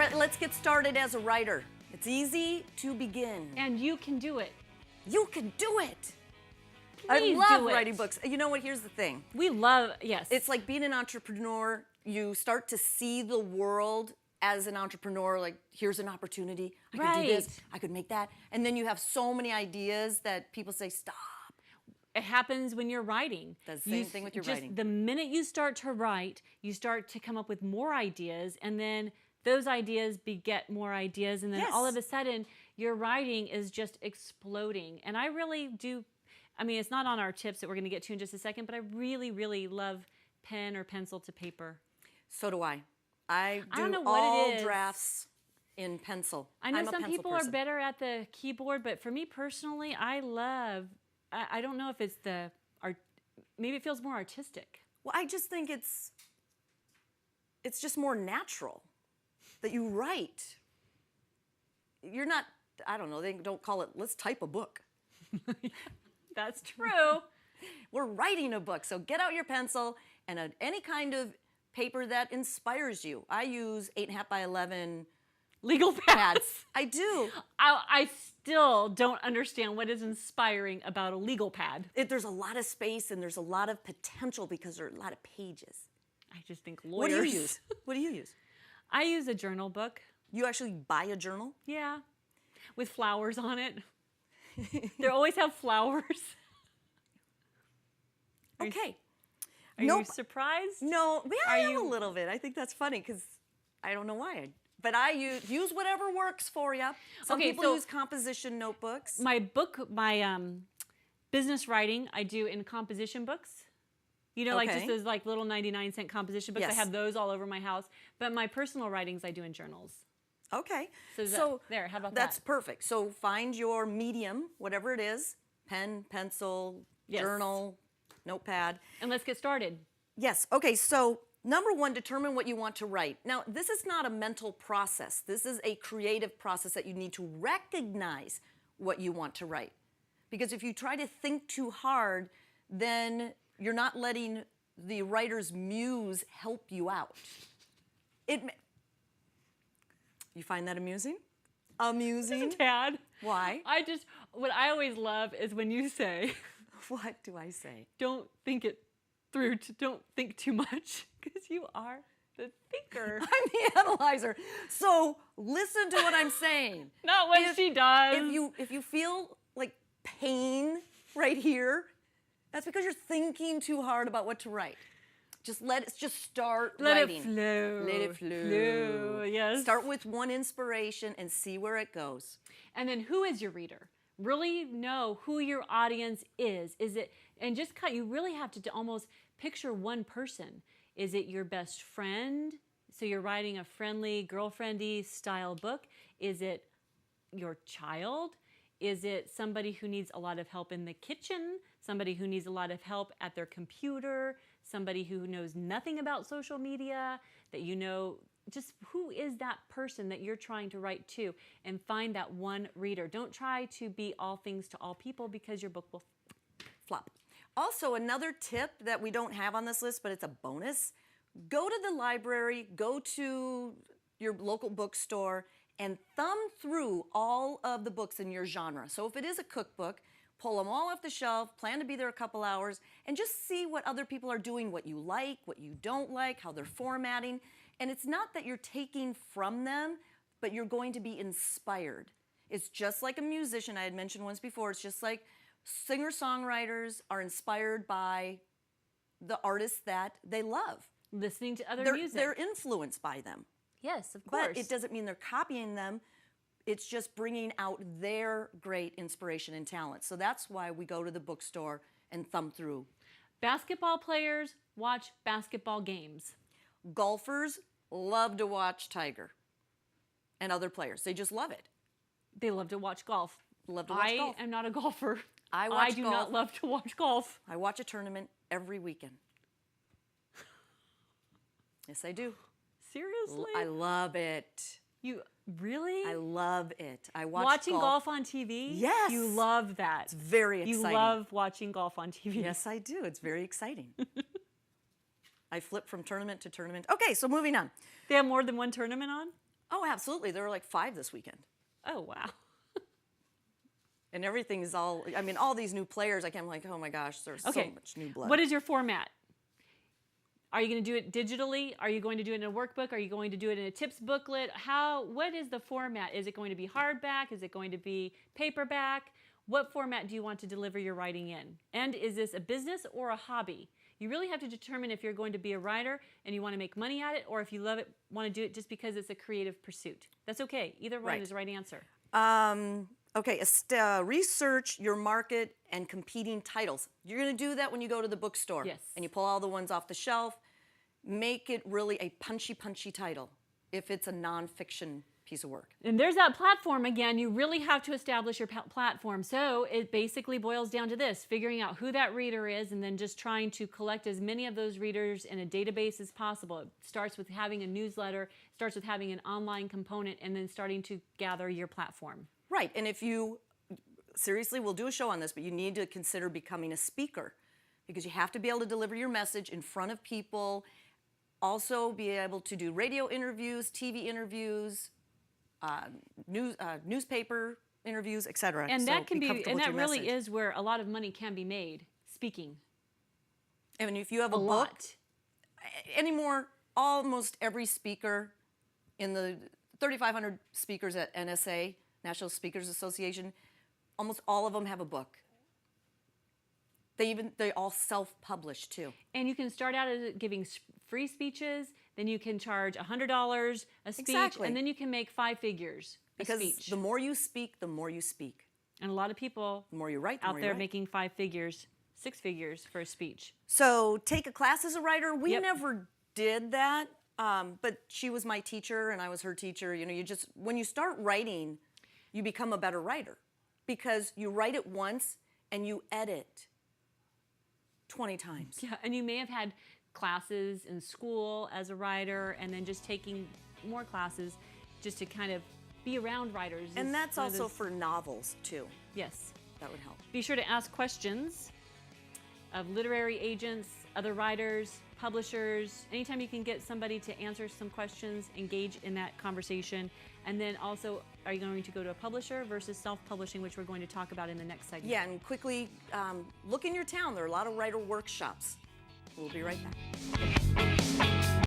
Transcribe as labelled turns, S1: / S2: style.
S1: right, let's get started as a writer. It's easy to begin.
S2: And you can do it.
S1: You can do it.
S2: Please
S1: I love
S2: do it.
S1: writing books. You know what? Here's the thing.
S2: We love, yes.
S1: It's like being an entrepreneur. You start to see the world as an entrepreneur, like, here's an opportunity. I could do this. I could make that. And then you have so many ideas that people say, stop.
S2: It happens when you're writing.
S1: The same thing with your writing.
S2: The minute you start to write, you start to come up with more ideas, and then those ideas beget more ideas, and then all of a sudden, your writing is just exploding. And I really do, I mean, it's not on our tips that we're going to get to in just a second, but I really, really love pen or pencil to paper.
S1: So do I. I
S2: don't know
S1: do
S2: what
S1: all
S2: it is.
S1: Drafts in pencil.
S2: I know
S1: I'm a
S2: some
S1: pencil
S2: people
S1: person.
S2: are better at the keyboard, but for me personally, I don't know if it's maybe it feels more artistic.
S1: Well, I just think it's just more natural that you write. You're not, I don't know, they don't call it, let's type a book.
S2: That's true.
S1: We're writing a book, so get out your pencil and any kind of paper that inspires you. I use 8.5 by 11
S2: Legal pads.
S1: I do.
S2: I still don't understand what is inspiring about a legal pad.
S1: There's a lot of space and there's a lot of potential because there are a lot of pages.
S2: I just think lawyers.
S1: What do you use? What do you use?
S2: I use a journal book.
S1: You actually buy a journal?
S2: Yeah, with flowers on it. They always have flowers.
S1: Okay.
S2: Are you surprised?
S1: No, yeah, I am a little bit. I think that's funny because I don't know why. But I use whatever works for you. Some people use composition notebooks.
S2: My business writing, I do in composition books. You know, like just those like little 99-cent composition books.
S1: Yes.
S2: I have those all over my house. But my personal writings I do in journals.
S1: Okay.
S2: So there, how about that?
S1: That's perfect. So find your medium, whatever it is, pen, pencil, journal, notepad.
S2: And let's get started.
S1: Yes. Okay, so number one, determine what you want to write. Now, this is not a mental process. This is a creative process that you need to recognize what you want to write. Because if you try to think too hard, then you're not letting the writer's muse help you out. You find that amusing? Amusing?
S2: Dad.
S1: Why?
S2: What I always love is when you say,
S1: what do I say?
S2: Don't think it through, don't think too much, because you are the thinker.
S1: I'm the analyzer. So listen to what I'm saying.
S2: Not what she does.
S1: If you feel like pain right here, that's because you're thinking too hard about what to write. Just start writing.
S2: Let it flow.
S1: Let it flow.
S2: Yes.
S1: Start with one inspiration and see where it goes.
S2: And then who is your reader? Really know who your audience is. You really have to almost picture one person. Is it your best friend? So you're writing a friendly, girlfriendy style book. Is it your child? Is it somebody who needs a lot of help in the kitchen? Somebody who needs a lot of help at their computer? Somebody who knows nothing about social media? That you know, just who is that person that you're trying to write to? And find that one reader. Don't try to be all things to all people because your book will
S1: flop. Also, another tip that we don't have on this list, but it's a bonus, go to the library, go to your local bookstore, and thumb through all of the books in your genre. So if it is a cookbook, pull them all off the shelf, plan to be there a couple hours, and just see what other people are doing, what you like, what you don't like, how they're formatting. And it's not that you're taking from them, but you're going to be inspired. It's just like a musician, I had mentioned once before, it's just like singer-songwriters are inspired by the artists that they love.
S2: Listening to other music.
S1: They're influenced by them.
S2: Yes, of course.
S1: But it doesn't mean they're copying them. It's just bringing out their great inspiration and talent. So that's why we go to the bookstore and thumb through.
S2: Basketball players watch basketball games.
S1: Golfers love to watch Tiger and other players. They just love it.
S2: They love to watch golf.
S1: Love to watch golf.
S2: I am not a golfer.
S1: I
S2: do not love to watch golf.
S1: I watch a tournament every weekend. Yes, I do.
S2: Seriously?
S1: I love it.
S2: You really?
S1: I love it. I watch
S2: watching golf on TV?
S1: Yes.
S2: You love that.
S1: It's very exciting.
S2: You love watching golf on TV.
S1: Yes, I do. It's very exciting. I flip from tournament to tournament. Okay, so moving on.
S2: They have more than one tournament on?
S1: Oh, absolutely. There were like 5 this weekend.
S2: Oh, wow.
S1: And everything's all, I mean, all these new players, I'm like, oh my gosh, there's
S2: Okay.
S1: so much new blood.
S2: What is your format? Are you going to do it digitally? Are you going to do it in a workbook? Are you going to do it in a tips booklet? What is the format? Is it going to be hardback? Is it going to be paperback? What format do you want to deliver your writing in? And is this a business or a hobby? You really have to determine if you're going to be a writer and you want to make money at it, or if you love it, want to do it just because it's a creative pursuit. That's okay. Either one
S1: Right.
S2: is the right answer.
S1: Okay, research your market and competing titles. You're going to do that when you go to the bookstore.
S2: Yes.
S1: And you pull all the ones off the shelf. Make it really a punchy title if it's a nonfiction piece of work.
S2: And there's that platform again. You really have to establish your platform. So it basically boils down to this, figuring out who that reader is and then just trying to collect as many of those readers in a database as possible. It starts with having a newsletter, starts with having an online component, and then starting to gather your platform.
S1: Right, and if you, seriously, we'll do a show on this, but you need to consider becoming a speaker because you have to be able to deliver your message in front of people, also be able to do radio interviews, TV interviews, newspaper interviews, etc.
S2: And that can be,
S1: comfortable
S2: and
S1: with
S2: that
S1: your
S2: really
S1: message.
S2: is where a lot of money can be made, speaking.
S1: And if you have a book,
S2: lot.
S1: anymore, almost every speaker in the 3,500 speakers at NSA, National Speakers Association, almost all of them have a book. They all self-publish too.
S2: And you can start out as giving free speeches, then you can charge $100 a speech,
S1: Exactly.
S2: and then you can make 5 figures a
S1: Because
S2: speech.
S1: the more you speak, the more you speak.
S2: And a lot of people
S1: The more you write, the
S2: out
S1: more you
S2: there
S1: write.
S2: making 5 figures, 6 figures for a speech.
S1: So take a class as a writer. We
S2: Yep.
S1: never did that, but she was my teacher and I was her teacher. You know, when you start writing, you become a better writer because you write it once and you edit 20 times.
S2: Yeah, and you may have had classes in school as a writer and then just taking more classes just to kind of be around writers.
S1: And
S2: is
S1: that's
S2: one of
S1: also
S2: those-
S1: for novels too.
S2: Yes.
S1: That would help.
S2: Be sure to ask questions of literary agents, other writers, publishers. Anytime you can get somebody to answer some questions, engage in that conversation. And then also, are you going to go to a publisher versus self-publishing, which we're going to talk about in the next segment.
S1: Yeah, and quickly look in your town. There are a lot of writer workshops. We'll be right back.